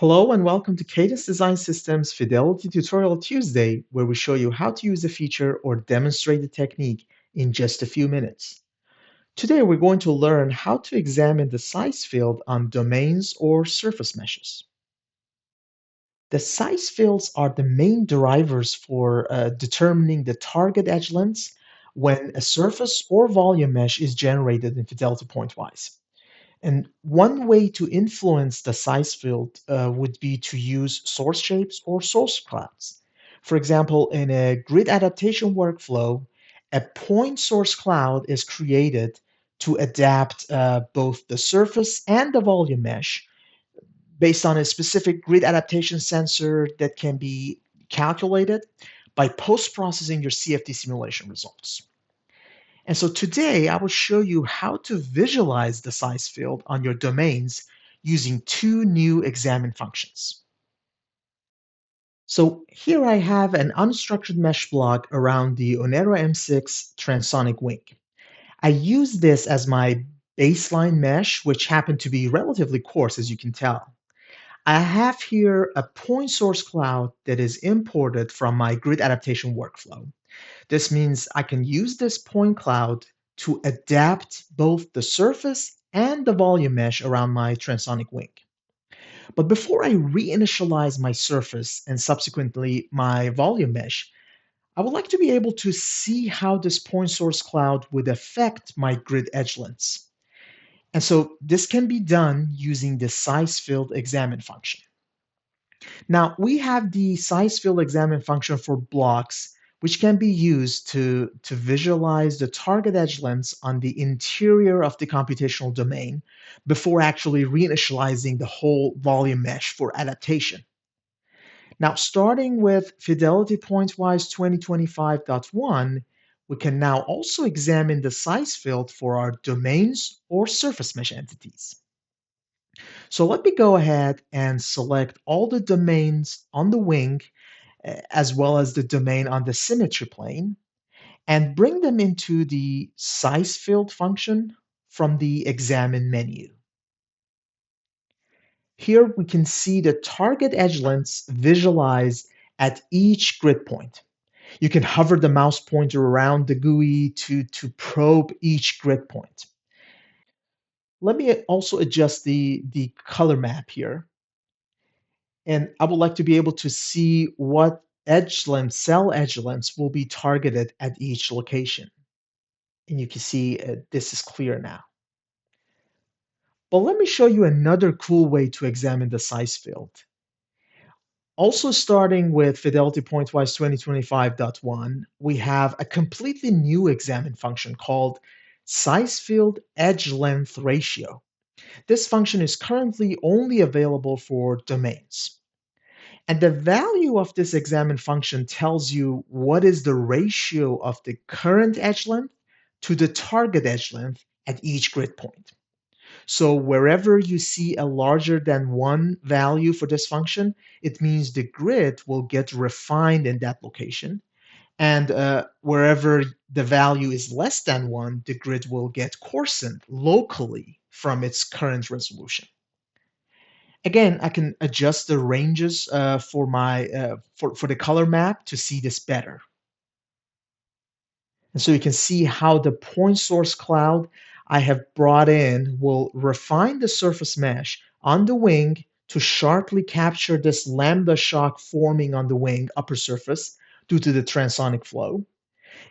Hello and welcome to Cadence Design Systems Fidelity Tutorial Tuesday, where we show you how to use a feature or demonstrate the technique in just a few minutes. Today we're going to learn how to examine the size field on domains or surface meshes. The size fields are the main drivers for determining the target edge lengths when a surface or volume mesh is generated in Fidelity Pointwise. And one way to influence the size field would be to use source shapes or source clouds. For example, in a grid adaptation workflow, a point source cloud is created to adapt both the surface and the volume mesh based on a specific grid adaptation sensor that can be calculated by post-processing your CFD simulation results. And so today I will show you how to visualize the size field on your domains using two new examine functions. So here I have an unstructured mesh block around the ONERA M6 transonic wing. I use this as my baseline mesh, which happened to be relatively coarse, as you can tell. I have here a point source cloud that is imported from my grid adaptation workflow. This means I can use this point cloud to adapt both the surface and the volume mesh around my transonic wing. But before I reinitialize my surface and subsequently my volume mesh, I would like to be able to see how this point source cloud would affect my grid edge lengths. And so this can be done using the size field examine function. Now, we have the size field examine function for blocks, which can be used to visualize the target edge lengths on the interior of the computational domain before actually reinitializing the whole volume mesh for adaptation. Now, starting with Fidelity Pointwise 2025.1, we can now also examine the size field for our domains or surface mesh entities. So let me go ahead and select all the domains on the wing as well as the domain on the symmetry plane and bring them into the size field function from the examine menu. Here we can see the target edge lengths visualized at each grid point. You can hover the mouse pointer around the GUI to probe each grid point. Let me also adjust the color map here. And I would like to be able to see what edge length, cell edge lengths will be targeted at each location. And you can see this is clear now. But let me show you another cool way to examine the size field. Also starting with Fidelity Pointwise 2025.1, we have a completely new examine function called size field edge length ratio. This function is currently only available for domains. And the value of this examine function tells you what is the ratio of the current edge length to the target edge length at each grid point. So wherever you see a larger than 1 value for this function, it means the grid will get refined in that location. And wherever the value is less than 1, the grid will get coarsened locally from its current resolution. Again, I can adjust the ranges for for the color map to see this better. And so you can see how the point source cloud I have brought in will refine the surface mesh on the wing to sharply capture this lambda shock forming on the wing upper surface due to the transonic flow.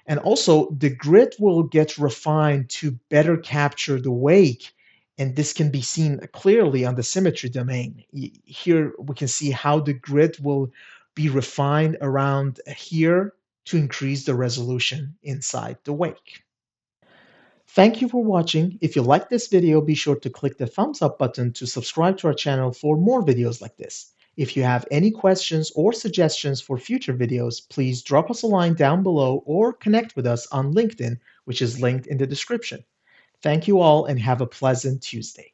And also the grid will get refined to better capture the wake. And this can be seen clearly on the symmetry domain. Here we can see how the grid will be refined around here to increase the resolution inside the wake. Thank you for watching. If you like this video, be sure to click the thumbs up button to subscribe to our channel for more videos like this. If you have any questions or suggestions for future videos, please drop us a line down below or connect with us on LinkedIn, which is linked in the description. Thank you all and have a pleasant Tuesday.